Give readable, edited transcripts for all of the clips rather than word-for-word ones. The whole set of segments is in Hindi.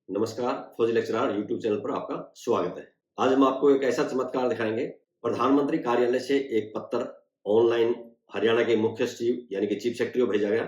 नमस्कार, फौजी लेक्चरर यूट्यूब चैनल पर आपका स्वागत है। आज हम आपको एक ऐसा चमत्कार दिखाएंगे। प्रधानमंत्री कार्यालय से एक पत्र ऑनलाइन हरियाणा के मुख्य सचिव यानी कि चीफ सेक्रेटरी को भेजा गया।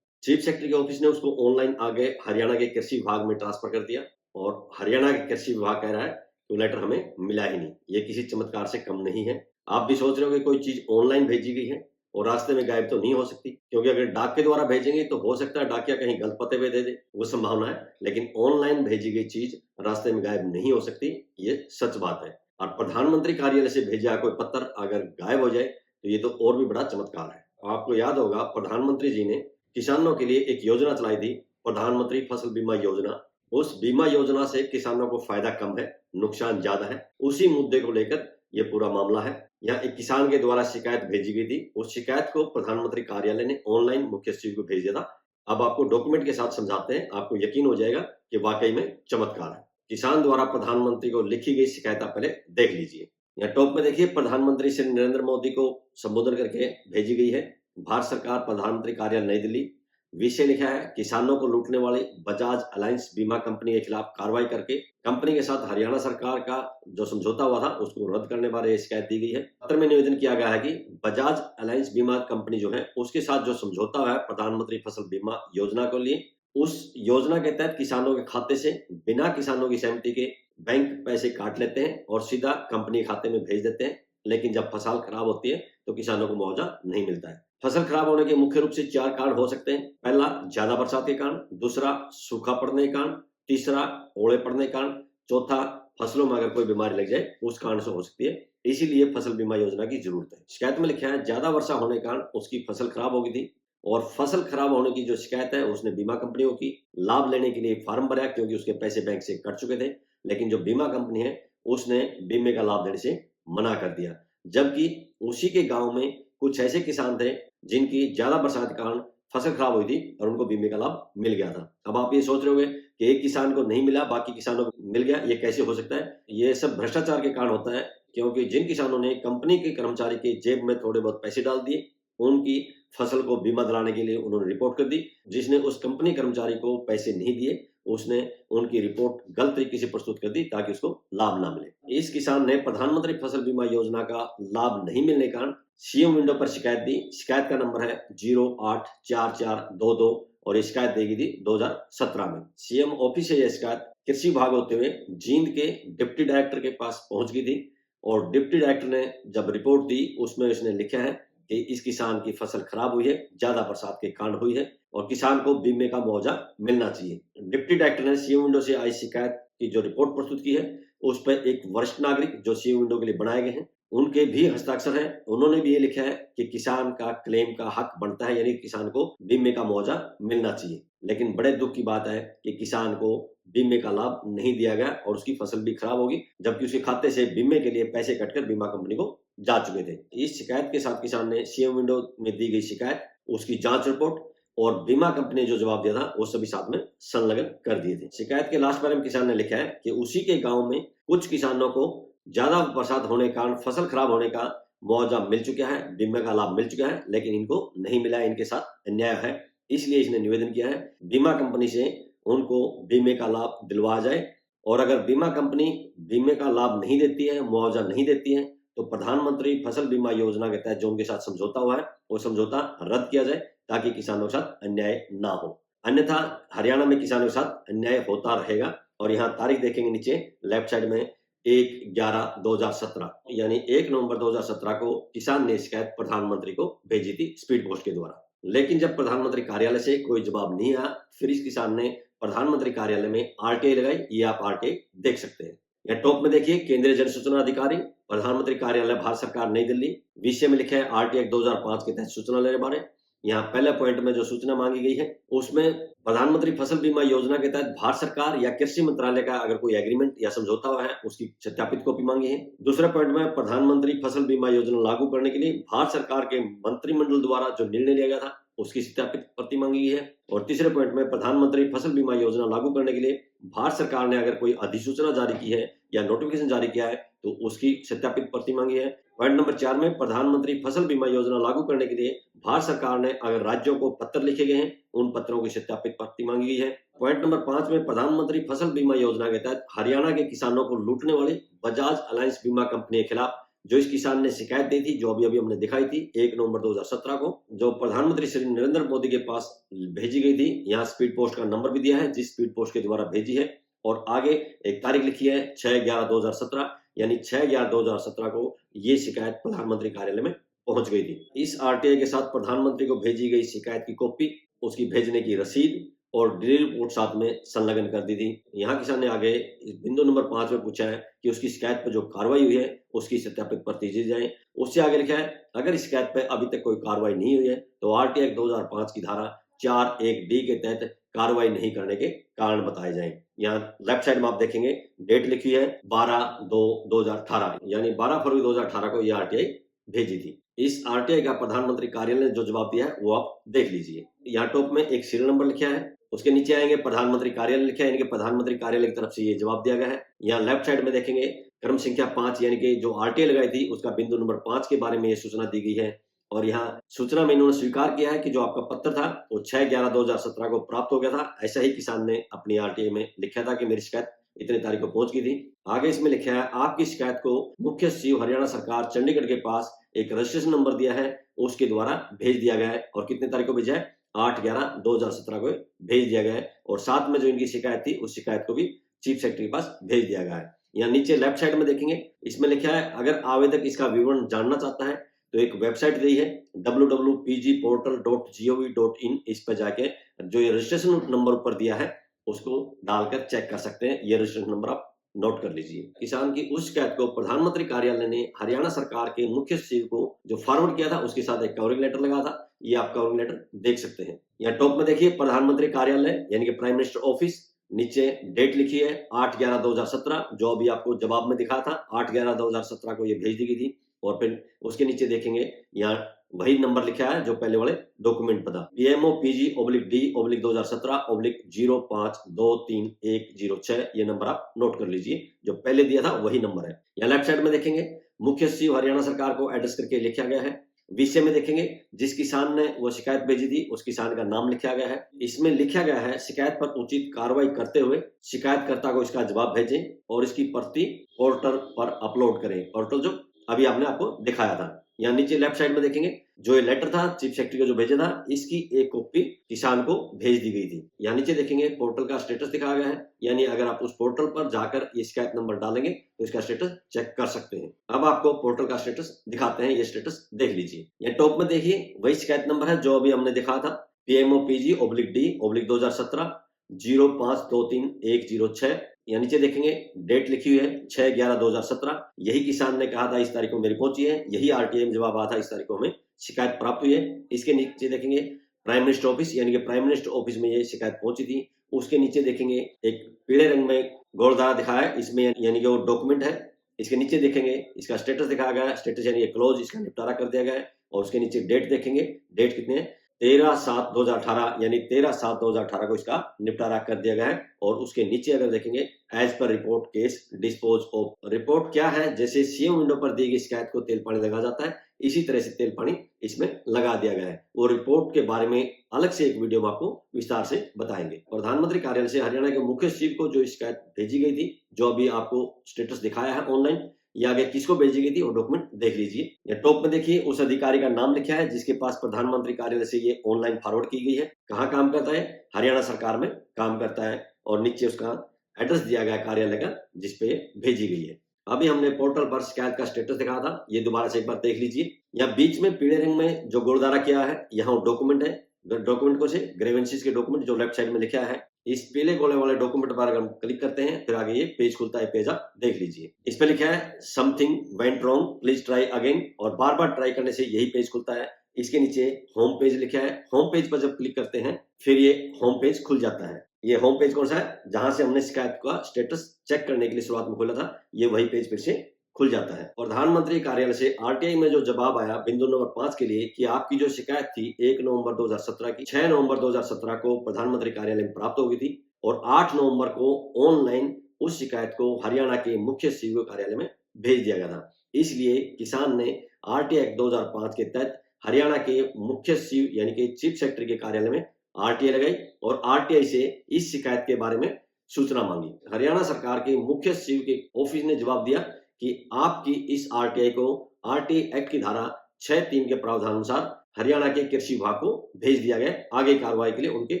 चीफ सेक्रेटरी के ऑफिस ने उसको ऑनलाइन आगे हरियाणा के कृषि विभाग में ट्रांसफर कर दिया और हरियाणा के कृषि विभाग कह रहा है कि वो लेटर हमें मिला ही नहीं। ये किसी चमत्कार से कम नहीं है। आप भी सोच रहे हो कि कोई चीज ऑनलाइन भेजी गई है और रास्ते में गायब तो नहीं हो सकती, क्योंकि अगर डाक के द्वारा भेजेंगे तो हो सकता है डाकिया कहीं गलत पते पे दे दे, वो संभावना है। लेकिन ऑनलाइन भेजी गई चीज रास्ते में गायब नहीं हो सकती, ये सच बात है। और प्रधानमंत्री कार्यालय से भेजा कोई पत्र अगर गायब हो जाए तो ये तो और भी बड़ा चमत्कार है। आपको याद होगा, प्रधानमंत्री जी ने किसानों के लिए एक योजना चलाई थी, प्रधानमंत्री फसल बीमा योजना। उस बीमा योजना से किसानों को फायदा कम है, नुकसान ज्यादा है। उसी मुद्दे को लेकर ये पूरा मामला है। यहाँ एक किसान के द्वारा शिकायत भेजी गई थी। उस शिकायत को प्रधानमंत्री कार्यालय ने ऑनलाइन मुख्य सचिव को भेज दिया था। अब आपको डॉक्यूमेंट के साथ समझाते हैं, आपको यकीन हो जाएगा कि वाकई में चमत्कार है। किसान द्वारा प्रधानमंत्री को लिखी गई शिकायत आप पहले देख लीजिए। यहाँ टॉप में देखिए, प्रधानमंत्री श्री नरेंद्र मोदी को संबोधन करके भेजी गई है। भारत सरकार, प्रधानमंत्री कार्यालय, नई दिल्ली। विषय लिखा है, किसानों को लूटने वाली बजाज अलायंस बीमा कंपनी के खिलाफ कार्रवाई करके कंपनी के साथ हरियाणा सरकार का जो समझौता हुआ था उसको रद्द करने बारे शिकायत दी गई है। पत्र में निवेदन किया गया है कि बजाज अलायंस बीमा कंपनी जो है उसके साथ जो समझौता है प्रधानमंत्री फसल बीमा योजना के लिए, उस योजना के तहत किसानों के खाते से बिना किसानों की सहमति के बैंक पैसे काट लेते हैं और सीधा कंपनी खाते में भेज देते हैं। लेकिन जब फसल खराब होती है तो किसानों को मुआवजा नहीं मिलता है। फसल खराब होने के मुख्य रूप से 4 कारण हो सकते हैं। पहला, ज्यादा बरसात के कारण। दूसरा, सूखा पड़ने के कारण। तीसरा, ओले पड़ने के कारण। चौथा, फसलों में अगर कोई बीमारी लग जाए उस कारण से हो सकती है। इसीलिए फसल बीमा योजना की जरूरत है। शिकायत में लिखा है, ज्यादा वर्षा होने के कारण उसकी फसल खराब हो गई थी और फसल खराब होने की जो शिकायत है उसने बीमा कंपनियों की लाभ लेने के लिए फार्म भरा, क्योंकि उसके पैसे बैंक से कट चुके थे। लेकिन जो बीमा कंपनी है उसने बीमे का लाभ देने से मना कर दिया, जबकि उसी के गांव में कुछ ऐसे किसान थे जिनकी ज्यादा बरसात के कारण फसल खराब हुई थी और उनको बीमे का लाभ मिल गया था। अब आप ये सोच रहे होंगे कि एक किसान को नहीं मिला, बाकी किसानों को मिल गया, ये कैसे हो सकता है? ये सब भ्रष्टाचार के कारण होता है, क्योंकि जिन किसानों ने कंपनी के कर्मचारी के जेब में थोड़े बहुत पैसे डाल दिए, उनकी फसल को बीमा दिलाने के लिए उन्होंने रिपोर्ट कर दी। जिसने उस कंपनी कर्मचारी को पैसे नहीं दिए उसने उनकी रिपोर्ट गलत तरीके से प्रस्तुत कर दी ताकि उसको लाभ ना मिले। इस किसान ने प्रधानमंत्री फसल बीमा योजना का लाभ नहीं मिलने के कारण सीएम विंडो पर शिकायत दी। शिकायत का नंबर है 084422 और ये शिकायत दी गई थी 2017 में। सीएम ऑफिस से यह शिकायत कृषि विभाग होते हुए जींद के डिप्टी डायरेक्टर के पास पहुंच गई थी और डिप्टी डायरेक्टर ने जब रिपोर्ट दी उसमें उसने लिखा है कि इस किसान की फसल खराब हुई है, ज्यादा बरसात के कारण हुई है और किसान को बीमे का मुआवजा मिलना चाहिए। डिप्टी डायरेक्टर ने सीएम विंडो से आई शिकायत की जो रिपोर्ट प्रस्तुत की है उस पर एक वरिष्ठ नागरिक जो सीएम विंडो के लिए बनाए गए हैं उनके भी हस्ताक्षर हैं। उन्होंने भी ये लिखा है कि किसान का क्लेम का हक बनता है, यानी किसान को बीमे का मुआवजा मिलना चाहिए। लेकिन बड़े दुख की बात है कि किसान को बीमे का लाभ नहीं दिया गया और उसकी फसल भी खराब होगी, जबकि उसके खाते से बीमे के लिए पैसे कटकर बीमा कंपनी को जा चुके थे। इस शिकायत के साथ किसान ने सीएम विंडो में दी गई शिकायत, उसकी जांच रिपोर्ट और बीमा कंपनी ने जो जवाब दिया था वो सभी साथ में संलग्न कर दिए थे। शिकायत के लास्ट बारे में किसान ने लिखा है कि उसी के गांव में कुछ किसानों को ज्यादा बरसात होने के कारण फसल खराब होने का मुआवजा मिल चुका है, बीमा का लाभ मिल चुका है, लेकिन इनको नहीं मिला है, इनके साथ अन्याय है। इसलिए इसने निवेदन किया है बीमा कंपनी से उनको बीमे का लाभ दिलवाया जाए और अगर बीमा कंपनी बीमे का लाभ नहीं देती है, मुआवजा नहीं देती है, तो प्रधानमंत्री फसल बीमा योजना के तहत जो उनके साथ समझौता हुआ है वो समझौता रद्द किया जाए ताकि किसानों के साथ अन्याय ना हो। अन्यथा हरियाणा में किसानों के साथ अन्याय होता रहेगा। और यहाँ तारीख देखेंगे नीचे लेफ्ट साइड में 1/11/2017 यानी 1 नवंबर 2017 को किसान ने शिकायत प्रधानमंत्री को भेजी थी स्पीड पोस्ट के द्वारा। लेकिन जब प्रधानमंत्री कार्यालय से कोई जवाब नहीं आया, फिर इस किसान ने प्रधानमंत्री कार्यालय में आरटीआई लगाई। ये आप आरटीआई देख सकते हैं। यहाँ टॉप में देखिए, केंद्रीय जन सूचना अधिकारी, प्रधानमंत्री कार्यालय, भारत सरकार, नई दिल्ली। विषय में लिखा है आरटीआई 2005 के तहत सूचना लेने बारे। यहाँ पहले पॉइंट में जो सूचना मांगी गई है उसमें प्रधानमंत्री फसल बीमा योजना के तहत भारत सरकार या कृषि मंत्रालय का अगर कोई एग्रीमेंट या समझौता हुआ है उसकी सत्यापित कॉपी मांगी है। दूसरे पॉइंट में प्रधानमंत्री फसल बीमा योजना लागू करने के लिए भारत सरकार के मंत्रिमंडल द्वारा जो निर्णय लिया गया था उसकी सत्यापित प्रति मांगी गई है। और तीसरे पॉइंट में प्रधानमंत्री फसल बीमा योजना लागू करने के लिए भारत सरकार ने अगर कोई अधिसूचना जारी की है या नोटिफिकेशन जारी किया है तो उसकी सत्यापित प्रति मांगी है। पॉइंट नंबर 4 में प्रधानमंत्री फसल बीमा योजना लागू करने के लिए भारत सरकार ने अगर राज्यों को पत्र लिखे गए हैं उन पत्रों की सत्यापित प्रति मांगी गई है। पॉइंट नंबर 5 में प्रधानमंत्री फसल बीमा योजना के तहत हरियाणा के किसानों को लूटने वाली बजाज अलायंस बीमा कंपनी के खिलाफ जो इस किसान ने शिकायत दी थी, जो अभी हमने दिखाई थी 1 नवंबर 2017 को, जो प्रधानमंत्री श्री नरेंद्र मोदी के पास भेजी गई थी। यहाँ स्पीड पोस्ट का नंबर भी दिया है जिस स्पीड पोस्ट के द्वारा भेजी है, और आगे एक तारीख लिखी है 6/11/2017, यानी 6/11/2017 को ये शिकायत प्रधानमंत्री कार्यालय में पहुंच गई थी। इस आरटीआई के साथ प्रधानमंत्री को भेजी गई शिकायत की कॉपी, उसकी भेजने की रसीद और डिलीवरी रिपोर्ट साथ में संलग्न कर दी थी। यहाँ किसान ने आगे बिंदु नंबर 5 में पूछा है कि उसकी शिकायत पर जो कार्रवाई हुई है उसकी सत्यापित प्रति दी जाए। उससे आगे लिखा है अगर शिकायत पर अभी तक कोई कार्रवाई नहीं हुई है तो आरटीआई 2005 की धारा 4(1)(d) के तहत कार्रवाई नहीं करने के कारण बताए जाएं। यहाँ लेफ्ट साइड में आप देखेंगे डेट लिखी है 12/2/2018, यानी 12 फरवरी 2018 को यह आरटीआई भेजी थी। इस आरटीआई का प्रधानमंत्री कार्यालय ने जो जवाब दिया है वो आप देख लीजिए। यहाँ टॉप में एक सीरियल नंबर लिखा है, उसके नीचे आएंगे प्रधानमंत्री कार्यालय लिखा है, यानी कि प्रधानमंत्री कार्यालय की तरफ से ये जवाब दिया गया है। यहाँ लेफ्ट साइड में देखेंगे क्रम संख्या 5, यानी कि जो आरटीआई लगाई थी उसका बिंदु नंबर 5 के बारे में ये सूचना दी गई है, और यहाँ सूचना में इन्होंने स्वीकार किया है कि जो आपका पत्र था वो 6/11/2017 को प्राप्त हो गया था। ऐसा ही किसान ने अपनी आरटीआई में लिखा था कि मेरी शिकायत इतने तारीख को पहुंच गई थी। आगे इसमें लिखा है आपकी शिकायत को मुख्य सचिव हरियाणा सरकार चंडीगढ़ के पास एक रजिस्ट्रेशन नंबर दिया है उसके द्वारा भेज दिया गया है, और कितने तारीख को भेजा है 8/11/2017 को भेज दिया गया है, और साथ में जो इनकी शिकायत थी उस शिकायत को भी चीफ सेक्रेटरी के पास भेज दिया गया है। यहाँ नीचे लेफ्ट साइड में देखेंगे इसमें लिखा है अगर आवेदक इसका विवरण जानना चाहता है तो एक वेबसाइट दी है www.pgportal.gov.in, इस पर जाके जो ये रजिस्ट्रेशन नंबर ऊपर दिया है उसको डालकर चेक कर सकते हैं। ये रजिस्ट्रेशन नंबर आप नोट कर लीजिए। किसान की उस शिकायत को प्रधानमंत्री कार्यालय ने हरियाणा सरकार के मुख्य सचिव को जो फॉरवर्ड किया था उसके साथ एक कवरिंग लेटर लगा था, ये आप कवरिंग लेटर देख सकते हैं। यहाँ टॉप में देखिए प्रधानमंत्री कार्यालय यानी कि प्राइम मिनिस्टर ऑफिस, नीचे डेट लिखी है 8/11/2017, जो अभी आपको जवाब में दिखा था 8/11/2017 को ये भेज दी गई थी, और फिर उसके नीचे देखेंगे यहाँ वही नंबर लिखा है जो पहले वाले डॉक्यूमेंट पता PMOPG/D/2017/05231106, ये नंबर आप नोट कर लीजिए, जो पहले दिया था वही नंबर है। यहाँ लेफ्ट साइड में देखेंगे मुख्य सचिव हरियाणा सरकार को एड्रेस करके लिखा गया है। विषय में देखेंगे जिस किसान ने वो शिकायत भेजी थी उस किसान का नाम लिखा गया है। इसमें लिखा गया है शिकायत पर उचित कार्रवाई करते हुए शिकायतकर्ता को इसका जवाब भेजें और इसकी प्रति पोर्टल पर अपलोड करें। पोर्टल जो अभी आपने आपको दिखाया था। यहाँ नीचे लेफ्ट साइड में देखेंगे जो ये लेटर था चीफ सेक्रेटरी को जो भेजा था इसकी एक कॉपी किसान को भेज दी गई थी। यहाँ नीचे देखेंगे पोर्टल का स्टेटस दिखाया गया है, यानी अगर आप उस पोर्टल पर जाकर ये शिकायत नंबर डालेंगे तो इसका स्टेटस चेक कर सकते हैं। अब आपको पोर्टल का स्टेटस दिखाते हैं, ये स्टेटस देख लीजिए। यहाँ टॉप में देखिए वही शिकायत नंबर है जो अभी हमने दिखा था PMOPG/D/2017 05231106। यहाँ नीचे देखेंगे डेट लिखी हुई है 6/11/2017। यही किसान ने कहा था इस तारीख को मेरी पहुंची है, यही आरटीआई में जवाब आया था इस तारीख को हमें शिकायत प्राप्त हुई है। इसके नीचे देखेंगे प्राइम मिनिस्टर ऑफिस, यानी कि प्राइम मिनिस्टर ऑफिस में ये शिकायत पहुंची थी। उसके नीचे देखेंगे एक पीले रंग में गोलधारा दिखाया है, इसमें यानी कि वो डॉक्यूमेंट है। इसके नीचे देखेंगे इसका स्टेटस दिखाया गया है, स्टेटस यानी क्लोज, इसका निपटारा कर दिया गया है। और उसके नीचे डेट देखेंगे, डेट कितने है 13/7/2018, यानी 13/7/2018 को इसका निपटारा कर दिया गया है। और उसके नीचे अगर देखेंगे as per report case dispose of. Report क्या है, जैसे सीएम विंडो पर दी गई शिकायत को तेल पानी लगा जाता है इसी तरह से तेल पानी इसमें लगा दिया गया है। वो रिपोर्ट के बारे में अलग से एक वीडियो में आपको विस्तार से बताएंगे। प्रधानमंत्री कार्यालय से हरियाणा के मुख्य सचिव को जो शिकायत भेजी गई थी, जो अभी आपको स्टेटस दिखाया है ऑनलाइन, या आगे किसको भेजी गई थी वो डॉक्यूमेंट देख लीजिए। या टॉप में देखिए उस अधिकारी का नाम लिखा है जिसके पास प्रधानमंत्री कार्यालय से ये ऑनलाइन फॉरवर्ड की गई है। कहाँ काम करता है, हरियाणा सरकार में काम करता है। और नीचे उसका एड्रेस दिया गया कार्यालय का जिसपे भेजी गई है। अभी हमने पोर्टल पर शिकायत का स्टेटस दिखाया था, ये दोबारा से एक बार देख लीजिए। यहाँ बीच में पीले रंग में जो गोलधारा किया है यहाँ डॉक्यूमेंट है, डॉक्यूमेंट को से ग्रेवेंसीज के डॉक्यूमेंट जो लेफ्ट साइड में लिखा है, इस पीले गोले वाले डॉक्यूमेंट पर अगर हम क्लिक करते हैं फिर आगे ये पेज खुलता है। पेज आप देख लीजिए, इस पे लिखा है something went wrong please try again, और बार बार ट्राई करने से यही पेज खुलता है। इसके नीचे होम पेज लिखा है, होम पेज पर जब क्लिक करते हैं फिर ये होम पेज खुल जाता है। ये होम पेज कौन सा है, जहां से हमने शिकायत का स्टेटस चेक करने के लिए शुरुआत में खोला था, ये वही पेज फिर से खुल जाता है। प्रधानमंत्री कार्यालय से आरटीआई में जो जवाब आया बिंदु नंबर 5 के लिए कि आपकी जो शिकायत थी 1 नवंबर 2017 की 6 नवंबर 2017 को प्रधानमंत्री कार्यालय में प्राप्त हो गई थी, और 8 नवंबर को ऑनलाइन उस शिकायत को हरियाणा के मुख्य सचिव कार्यालय में भेज दिया गया था। इसलिए किसान ने आरटीआई 2005 के तहत हरियाणा के मुख्य सचिव यानी कि चीफ सेक्रेटरी के कार्यालय में आरटीआई लगाई और आरटीआई से इस शिकायत के बारे में सूचना मांगी। हरियाणा सरकार के मुख्य सचिव के ऑफिस ने जवाब दिया कि आपकी इस आरटीआई को आरटीआई एक्ट की धारा 6(3) के प्रावधान अनुसार हरियाणा के कृषि विभाग को भेज दिया गया। आगे कार्रवाई के लिए उनके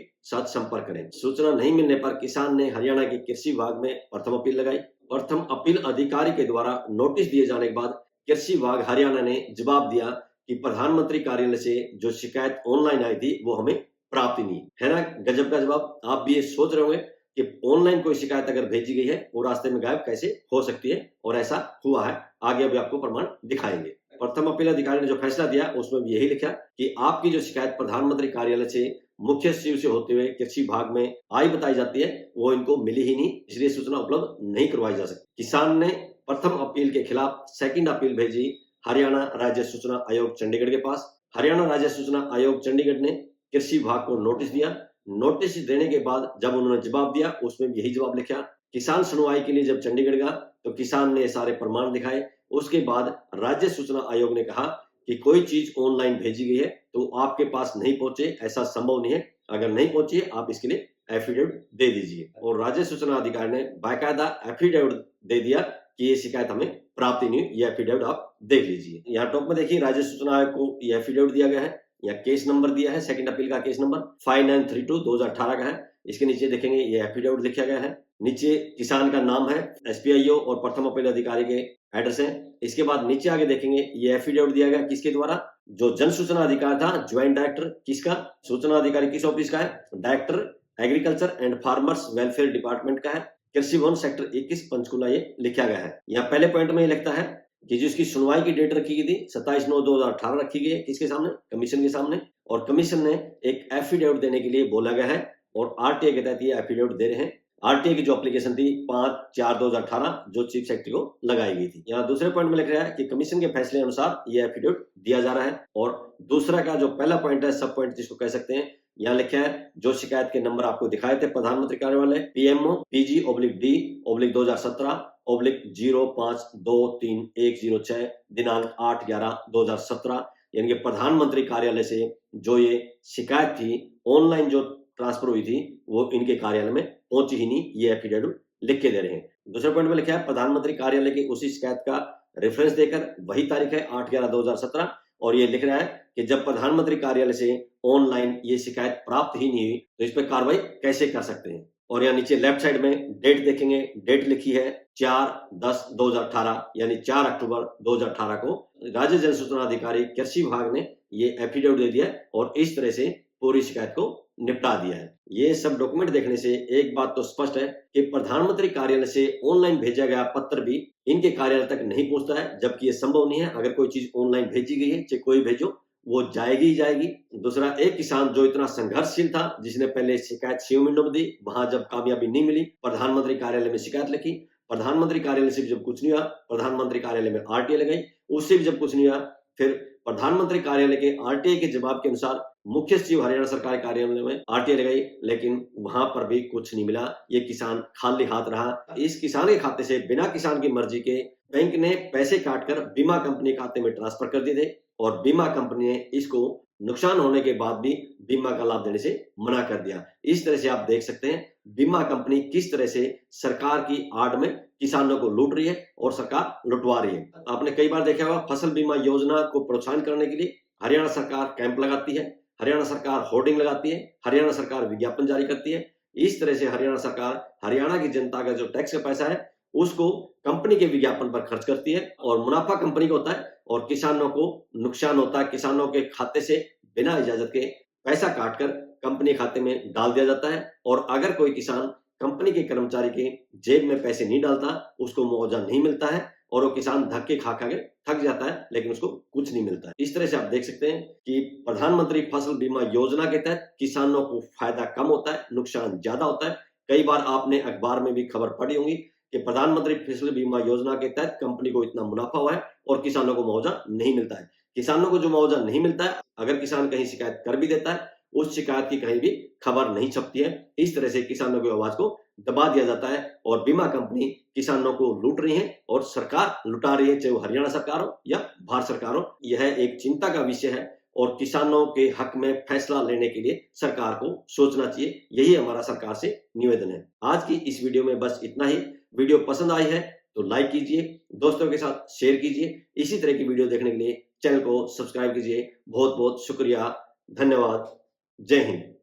साथ संपर्क करें। सूचना नहीं मिलने पर किसान ने हरियाणा के कृषि विभाग में प्रथम अपील लगाई। प्रथम अपील अधिकारी के द्वारा नोटिस दिए जाने के बाद कृषि विभाग हरियाणा ने जवाब दिया कि प्रधानमंत्री कार्यालय से जो शिकायत ऑनलाइन आई थी वो हमें प्राप्त नहीं है ना। गजब का जवाब। आप भी ये सोच रहे होंगे कि ऑनलाइन कोई शिकायत अगर भेजी गई है वो रास्ते में गायब कैसे हो सकती है, और ऐसा हुआ है। आगे अभी आपको प्रमाण दिखाएंगे। प्रथम अपील अधिकारी ने जो फैसला दिया उसमें भी यही लिखा कि आपकी जो शिकायत प्रधानमंत्री कार्यालय से मुख्य सचिव से होते हुए कृषि विभाग में आई बताई जाती है वो इनको मिली ही नहीं, इसलिए सूचना उपलब्ध नहीं करवाई जा सकती। किसान ने प्रथम अपील के खिलाफ सेकंड अपील भेजी हरियाणा राज्य सूचना आयोग चंडीगढ़ के पास। हरियाणा राज्य सूचना आयोग चंडीगढ़ ने कृषि विभाग को नोटिस दिया। नोटिस देने के बाद जब उन्होंने जवाब दिया उसमें यही जवाब लिखा। किसान सुनवाई के लिए जब चंडीगढ़ गया तो किसान ने सारे प्रमाण दिखाए। उसके बाद राज्य सूचना आयोग ने कहा कि कोई चीज ऑनलाइन भेजी गई है तो आपके पास नहीं पहुंचे, ऐसा संभव नहीं है। अगर नहीं पहुंची है आप इसके लिए एफिडेविट दे दीजिए। और राज्य सूचना अधिकारी ने बाकायदा एफिडेविट दे दिया कि ये शिकायत हमें प्राप्त नहीं हुई, ये एफिडेविट आप देख लीजिए। यहाँ टॉप में देखिए राज्य सूचना आयोग को ये एफिडेविट दिया गया है। यहाँ केस नंबर दिया है, सेकंड अपील का केस नंबर 5932/2018 का है। इसके नीचे देखेंगे ये एफिडेविट लिखा गया है। नीचे किसान का नाम है, एसपीआईओ और प्रथम अपील अधिकारी के एड्रेस है। इसके बाद नीचे आगे देखेंगे ये एफिडेविट दिया गया किसके द्वारा, जो जन सूचना अधिकारी था ज्वाइंट डायरेक्टर किसका, सूचना अधिकारी किस ऑफिस का है, director agriculture and farmers welfare department का है, कृषि भवन सेक्टर 21 पंचकुला ये लिखा गया है। यहाँ पहले पॉइंट में लिखता है कि जिसकी सुनवाई की डेट रखी गई थी 27/9/2018 रखी गई है किसके सामने, कमीशन के सामने, और कमीशन ने एक एफिडेविट देने के लिए बोला गया है और आरटीआई के तहत ये एफिडेविट दे रहे हैं। आरटीआई की जो एप्लीकेशन थी 5/4/2018 जो चीफ सेक्रेटरी को लगाई गई थी। यहाँ दूसरे पॉइंट में लिख रहा है कि कमीशन के फैसले अनुसार ये एफिडेविट दिया जा रहा है। और दूसरा का जो पहला पॉइंट है, सब पॉइंट जिसको कह सकते हैं, यहाँ लिखा है जो शिकायत के नंबर आपको दिखाए थे प्रधानमंत्री कार्यालय PMO PG/D/2017/05231006 दिनांक 8/11/2017, यानी कि प्रधानमंत्री कार्यालय से जो ये शिकायत थी ऑनलाइन जो ट्रांसफर हुई थी वो इनके कार्यालय में पहुंची ही नहीं, ये एफिडेविट लिख के दे रहे हैं। दूसरे पॉइंट में लिखा है प्रधानमंत्री कार्यालय की उसी शिकायत का रेफरेंस देकर वही तारीख है 8/11/2017, और ये लिख रहा है कि जब प्रधानमंत्री कार्यालय से ऑनलाइन ये शिकायत प्राप्त ही नहीं हुई तो इस पर कार्रवाई कैसे कर सकते हैं। और यहाँ नीचे लेफ्ट साइड में डेट देखेंगे, डेट लिखी है 4/10/2018 यानी 4 अक्टूबर 2018 को राज्य जन सूचना अधिकारी कृषि विभाग ने ये एफिडेविट दे दिया और इस तरह से पूरी शिकायत को निपटा दिया है। ये सब डॉक्यूमेंट देखने से एक बात तो स्पष्ट है कि प्रधानमंत्री कार्यालय से ऑनलाइन भेजा गया पत्र भी इनके कार्यालय तक नहीं पहुंचता है, जबकि ये संभव नहीं है। अगर कोई चीज ऑनलाइन भेजी गई है चाहे कोई भेजो वो जाएगी ही जाएगी। दूसरा, एक किसान जो इतना संघर्षशील था, जिसने पहले शिकायत शिवमिंडो में दी, वहां जब कामयाबी नहीं मिली प्रधानमंत्री कार्यालय में शिकायत लिखी, प्रधानमंत्री कार्यालय से जब कुछ नहीं हुआ प्रधानमंत्री कार्यालय में आरटीआई लगाई, उससे भी जब कुछ नहीं हुआ फिर प्रधानमंत्री कार्यालय के आरटीआई के जवाब के अनुसार मुख्य सचिव हरियाणा सरकार कार्यालय में आरटीआई लगाई, लेकिन वहां पर भी कुछ नहीं मिला। ये किसान खाली हाथ रहा। इस किसान के खाते से बिना किसान की मर्जी के बैंक ने पैसे काटकर बीमा कंपनी के खाते में ट्रांसफर कर दिए थे और बीमा कंपनी ने इसको नुकसान होने के बाद भी बीमा का लाभ देने से मना कर दिया। इस तरह से आप देख सकते हैं बीमा कंपनी किस तरह से सरकार की आड़ में किसानों को लूट रही है और सरकार लुटवा रही है। आपने कई बार देखा होगा फसल बीमा योजना को प्रोत्साहन करने के लिए हरियाणा सरकार कैंप लगाती है, हरियाणा सरकार होर्डिंग लगाती है, हरियाणा सरकार विज्ञापन जारी करती है। इस तरह से हरियाणा सरकार हरियाणा की जनता का जो टैक्स का पैसा है उसको कंपनी के विज्ञापन पर खर्च करती है और मुनाफा कंपनी को होता है और किसानों को नुकसान होता है। किसानों के खाते से बिना इजाजत के पैसा काटकर कंपनी खाते में डाल दिया जाता है और अगर कोई किसान कंपनी के कर्मचारी के जेब में पैसे नहीं डालता उसको मुआवजा नहीं मिलता है और वो किसान धक्के खा खा के थक जाता है, लेकिन उसको कुछ नहीं मिलता है। इस तरह से आप देख सकते हैं कि प्रधानमंत्री फसल बीमा योजना के तहत किसानों को फायदा कम होता है, नुकसान ज्यादा होता है। कई बार आपने अखबार में भी खबर पढ़ी होगी कि प्रधानमंत्री फसल बीमा योजना के तहत कंपनी को इतना मुनाफा हुआ है और किसानों को मुआवजा नहीं मिलता है। किसानों को जो मुआवजा नहीं मिलता है, अगर किसान कहीं शिकायत कर भी देता है उस शिकायत की कहीं भी खबर नहीं छपती है। इस तरह से किसानों की आवाज को दबा दिया जाता है और बीमा कंपनी किसानों को लूट रही है और सरकार लुटा रही है, चाहे वो हरियाणा सरकार हो या भारत सरकार हो। यह एक चिंता का विषय है और किसानों के हक में फैसला लेने के लिए सरकार को सोचना चाहिए। यही हमारा सरकार से निवेदन है। आज की इस वीडियो में बस इतना ही। वीडियो पसंद आई है तो लाइक कीजिए, दोस्तों के साथ शेयर कीजिए। इसी तरह की वीडियो देखने के लिए चैनल को सब्सक्राइब कीजिए। बहुत बहुत शुक्रिया, धन्यवाद, जय हिंद।